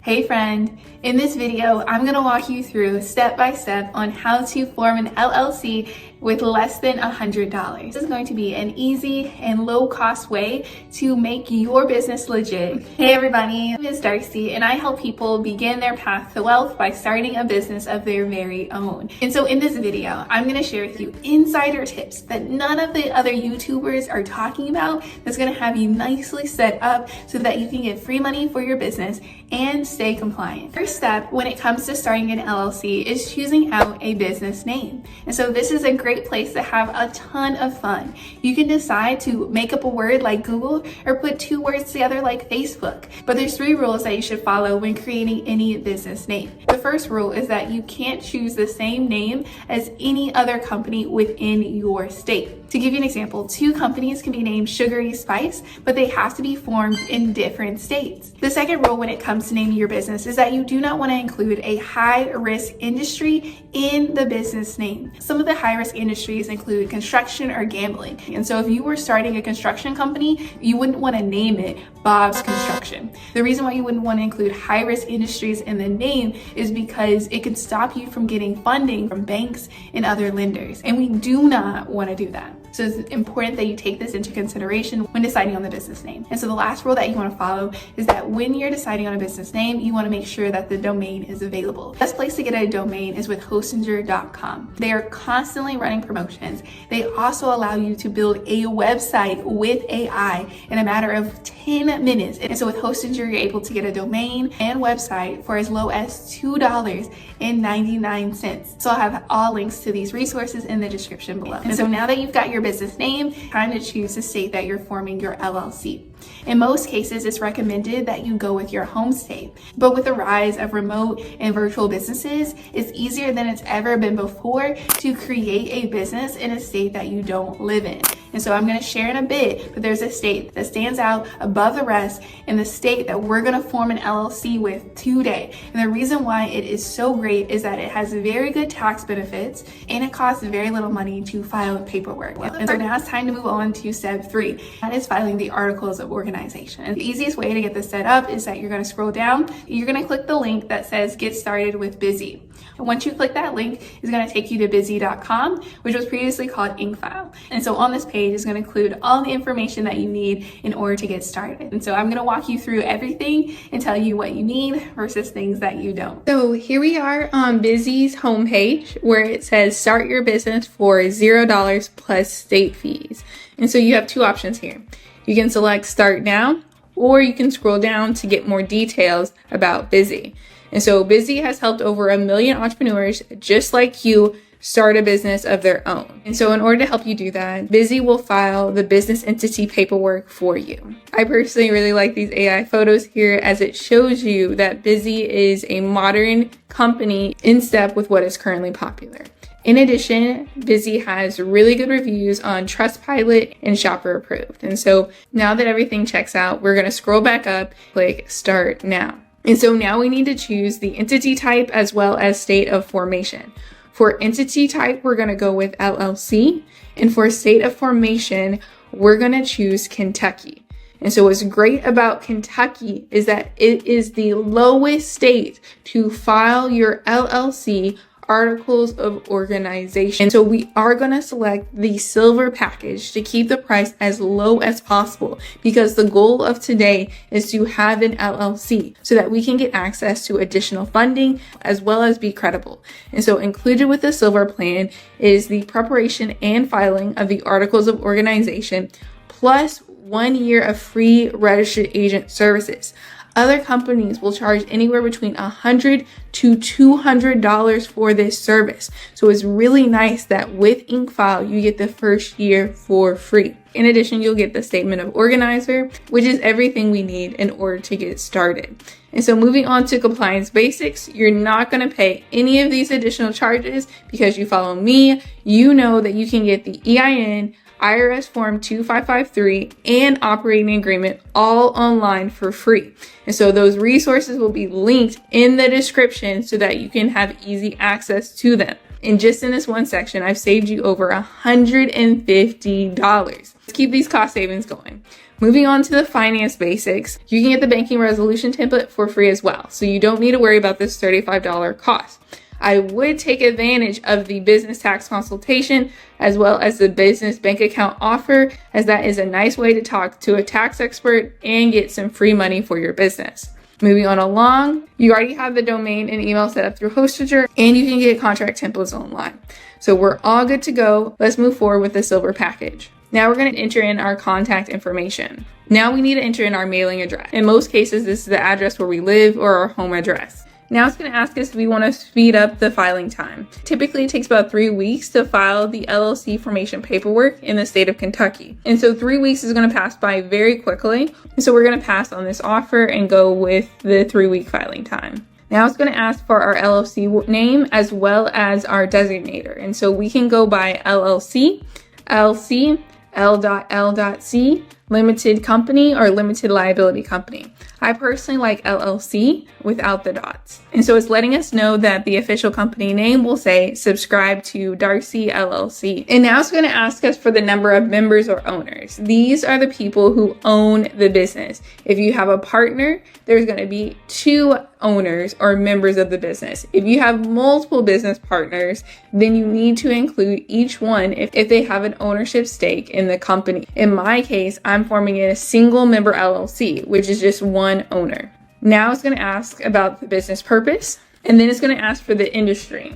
Hey friend, in this video, I'm going to walk you through step by step on how to form an LLC with less than $100. This is going to be an easy and low cost way to make your business legit. Hey everybody, my name is Darcy and I help people begin their path to wealth by starting a business of their very own. And so in this video, I'm going to share with you insider tips that none of the other YouTubers are talking about that's going to have you nicely set up so that you can get free money for your business and stay compliant. First step when it comes to starting an LLC is choosing out a business name. And so this is a great place to have a ton of fun. You can decide to make up a word like Google or put two words together like Facebook. But there's 3 rules that you should follow when creating any business name. The first rule is that you can't choose the same name as any other company within your state. To give you an example, 2 companies can be named Sugary Spice, but they have to be formed in different states. The second rule when it comes to naming your business is that you do not want to include a high-risk industry in the business name. Some of the high-risk industries include construction or gambling. And so if you were starting a construction company, you wouldn't want to name it Bob's Construction. The reason why you wouldn't want to include high-risk industries in the name is because it could stop you from getting funding from banks and other lenders. And we do not want to do that. So it's important that you take this into consideration when deciding on the business name. And so the last rule that you want to follow is that when you're deciding on a business name, you want to make sure that the domain is available. The best place to get a domain is with Hostinger.com. They are constantly running promotions. They also allow you to build a website with AI in a matter of 10 minutes. And so with Hostinger, you're able to get a domain and website for as low as $2.99. So I'll have all links to these resources in the description below. And so now that you've got your business name, time to choose the state that you're forming your LLC. In most cases, it's recommended that you go with your home state. But with the rise of remote and virtual businesses, it's easier than it's ever been before to create a business in a state that you don't live in. And so I'm going to share in a bit, but there's a state that stands out above the rest in the state that we're going to form an LLC with today. And the reason why it is so great is that it has very good tax benefits and it costs very little money to file paperwork. And so now it's time to move on to step 3. That is filing the articles of organization. And the easiest way to get this set up is that you're going to scroll down. You're going to click the link that says Get Started with Busy. And once you click that link, it's going to take you to busy.com, which was previously called InkFile. And so on this page is going to include all the information that you need in order to get started. And so I'm going to walk you through everything and tell you what you need versus things that you don't. So here we are on Busy's homepage where it says start your business for $0 plus state fees. And so you have 2 options here. You can select start now, or you can scroll down to get more details about Busy. And so Busy has helped over 1 million entrepreneurs just like you start a business of their own. And so in order to help you do that, Busy will file the business entity paperwork for you. I personally really like these AI photos here as it shows you that Busy is a modern company in step with what is currently popular. In addition, Busy has really good reviews on Trustpilot and Shopper Approved. And so now that everything checks out, we're going to scroll back up, click Start Now. And so now we need to choose the entity type as well as state of formation. For entity type, we're going to go with LLC. And for state of formation, we're going to choose Kentucky. And so what's great about Kentucky is that it is the lowest state to file your LLC articles of organization. So we are going to select the silver package to keep the price as low as possible because the goal of today is to have an LLC so that we can get access to additional funding as well as be credible. And so included with the silver plan is the preparation and filing of the articles of organization plus 1 year of free registered agent services. Other companies will charge anywhere between $100 to $200 for this service. So it's really nice that with InkFile, you get the first year for free. In addition, you'll get the statement of organizer, which is everything we need in order to get started. And so moving on to compliance basics, you're not going to pay any of these additional charges because you follow me. You know that you can get the EIN, IRS Form 2553, and operating agreement all online for free. And so those resources will be linked in the description so that you can have easy access to them. And just in this one section, I've saved you over $150. Let's keep these cost savings going. Moving on to the finance basics, you can get the banking resolution template for free as well. So you don't need to worry about this $35 cost. I would take advantage of the business tax consultation as well as the business bank account offer, as that is a nice way to talk to a tax expert and get some free money for your business. Moving on along, you already have the domain and email set up through Hostager, and you can get contract templates online. So we're all good to go. Let's move forward with the silver package. Now we're going to enter in our contact information. Now we need to enter in our mailing address. In most cases, this is the address where we live or our home address. Now it's going to ask us if we want to speed up the filing time. Typically, it takes about 3 weeks to file the LLC formation paperwork in the state of Kentucky. And so 3 weeks is going to pass by very quickly. And so we're going to pass on this offer and go with the 3-week filing time. Now it's going to ask for our LLC name as well as our designator. And so we can go by LLC, LC, L.L.C, Limited Company, or Limited Liability Company. I personally like LLC without the dots. And so it's letting us know that the official company name will say subscribe to Darcy LLC. And now it's going to ask us for the number of members or owners. These are the people who own the business. If you have a partner, there's going to be 2 owners or members of the business. If you have multiple business partners, then you need to include each one if they have an ownership stake in the company. In my case, I'm forming a single member LLC, which is just one owner. Now it's going to ask about the business purpose, and then it's going to ask for the industry.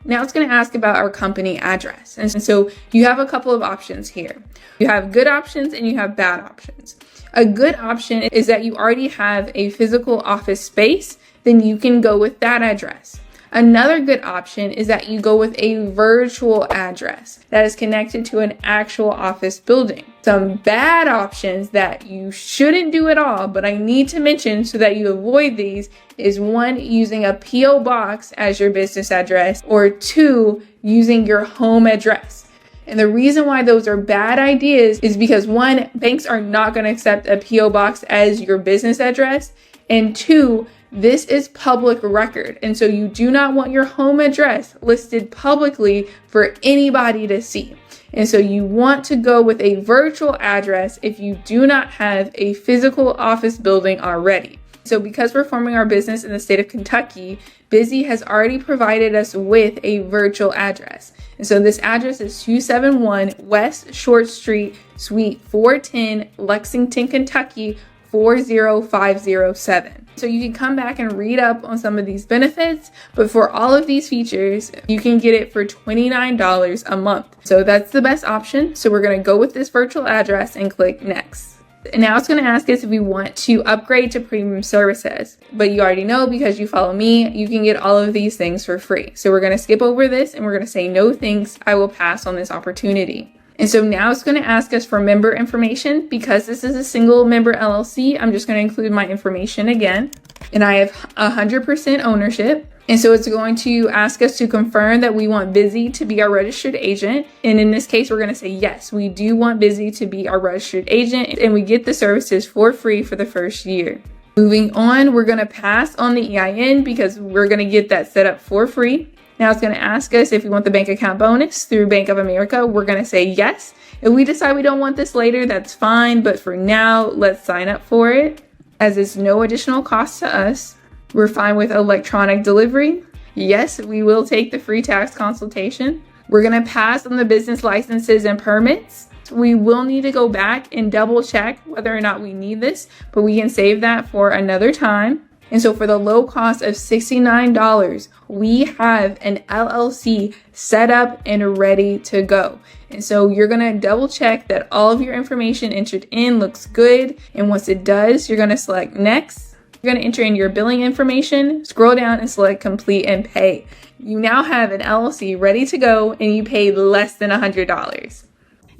Now it's going to ask about our company address. And so you have a couple of options here. You have good options and you have bad options. A good option is that you already have a physical office space, then you can go with that address. Another good option is that you go with a virtual address that is connected to an actual office building. Some bad options that you shouldn't do at all, but I need to mention so that you avoid these, is 1, using a P.O. box as your business address, or 2, using your home address. And the reason why those are bad ideas is because 1, banks are not going to accept a P.O. box as your business address, and 2, this is public record, and so you do not want your home address listed publicly for anybody to see. And so you want to go with a virtual address if you do not have a physical office building already. So because we're forming our business in the state of Kentucky, Busy has already provided us with a virtual address. And so this address is 271 West Short Street, Suite 410, Lexington, Kentucky, 40507. So you can come back and read up on some of these benefits, but for all of these features, you can get it for $29 a month. So that's the best option. So we're going to go with this virtual address and click next. And now it's going to ask us if we want to upgrade to premium services, but you already know, because you follow me, you can get all of these things for free. So we're going to skip over this and we're going to say no thanks. I will pass on this opportunity. And so now it's going to ask us for member information. Because this is a single member LLC, I'm just going to include my information again. And I have 100% ownership. And so it's going to ask us to confirm that we want Busy to be our registered agent. And in this case, we're going to say yes, we do want Busy to be our registered agent. And we get the services for free for the first year. Moving on, we're going to pass on the EIN because we're going to get that set up for free. Now it's going to ask us if we want the bank account bonus through Bank of America. We're going to say yes. If we decide we don't want this later, that's fine. But for now, let's sign up for it, as it's no additional cost to us. We're fine with electronic delivery. Yes, we will take the free tax consultation. We're going to pass on the business licenses and permits. We will need to go back and double check whether or not we need this, but we can save that for another time. And so for the low cost of $69, we have an LLC set up and ready to go. And so you're going to double check that all of your information entered in looks good. And once it does, you're going to select next. You're going to enter in your billing information, scroll down and select complete and pay. You now have an LLC ready to go and you paid less than $100.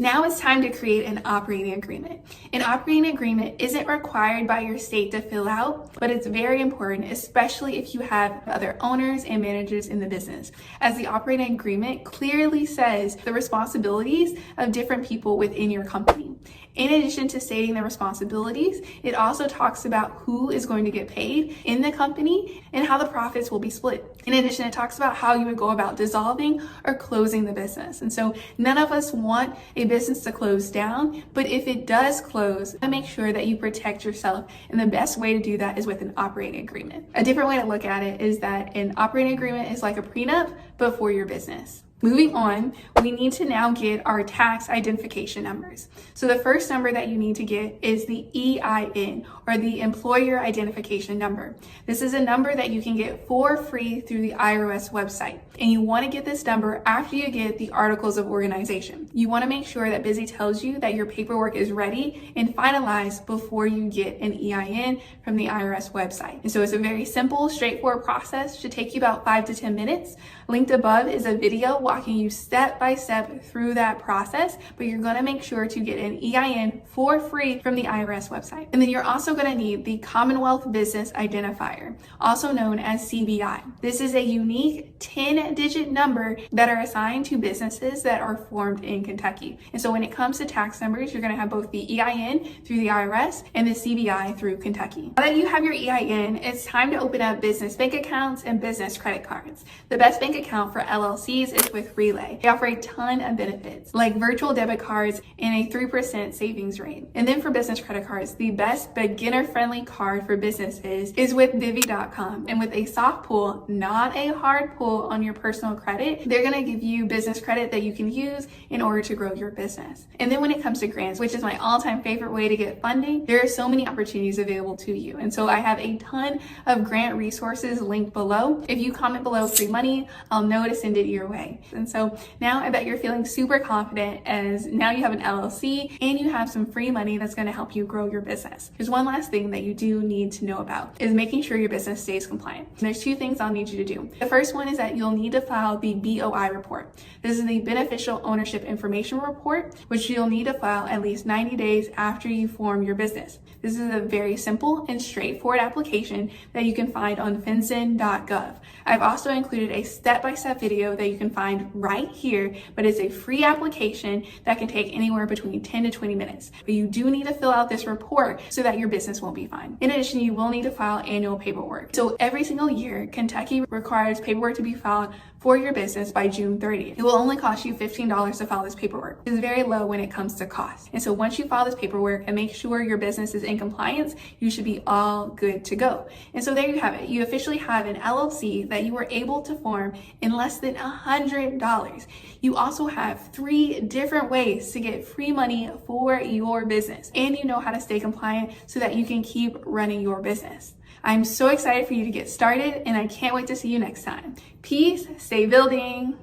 Now it's time to create an operating agreement. An operating agreement isn't required by your state to fill out, but it's very important, especially if you have other owners and managers in the business, as the operating agreement clearly says the responsibilities of different people within your company. In addition to stating the responsibilities, it also talks about who is going to get paid in the company and how the profits will be split. In addition, it talks about how you would go about dissolving or closing the business. And so none of us want a business to close down, but if it does close, make sure that you protect yourself. And the best way to do that is with an operating agreement. A different way to look at it is that an operating agreement is like a prenup, but for your business. Moving on, we need to now get our tax identification numbers. So the first number that you need to get is the EIN, or the Employer Identification Number. This is a number that you can get for free through the IRS website. And you want to get this number after you get the Articles of Organization. You want to make sure that Busy tells you that your paperwork is ready and finalized before you get an EIN from the IRS website. And so it's a very simple, straightforward process. Should take you about 5 to 10 minutes. Linked above is a video walking you step by step through that process, but you're going to make sure to get an EIN for free from the IRS website. And then you're also going to need the Commonwealth Business Identifier, also known as CBI. This is a unique 10-digit number that are assigned to businesses that are formed in Kentucky. And so when it comes to tax numbers, you're going to have both the EIN through the IRS and the CBI through Kentucky. Now that you have your EIN, it's time to open up business bank accounts and business credit cards. The best bank account for LLCs is with Relay. They offer a ton of benefits like virtual debit cards and a 3% savings rate. And then for business credit cards, the best beginner-friendly card for businesses is with Divvy.com. And with a soft pull, not a hard pull on your personal credit, they're going to give you business credit that you can use in order to grow your business. And then when it comes to grants, which is my all-time favorite way to get funding, there are so many opportunities available to you. And so I have a ton of grant resources linked below. If you comment below free money, I'll know to send it your way. And so now I bet you're feeling super confident, as now you have an LLC and you have some free money that's going to help you grow your business. There's one last thing that you do need to know about, is making sure your business stays compliant. And there's 2 things I'll need you to do. The first one is that you'll need to file the BOI report. This is the Beneficial Ownership Information Report, which you'll need to file at least 90 days after you form your business. This is a very simple and straightforward application that you can find on finzen.gov. I've also included a step-by-step video that you can find right here, but it's a free application that can take anywhere between 10 to 20 minutes. But you do need to fill out this report so that your business won't be fined. In addition, you will need to file annual paperwork. So every single year, Kentucky requires paperwork to be filed for your business by June 30th. It will only cost you $15 to file this paperwork. It's very low when it comes to cost. And so once you file this paperwork and make sure your business is in compliance, you should be all good to go. And so there you have it. You officially have an LLC that you were able to form in less than $100. You also have 3 different ways to get free money for your business. And you know how to stay compliant so that you can keep running your business. I'm so excited for you to get started, and I can't wait to see you next time. Peace, stay building.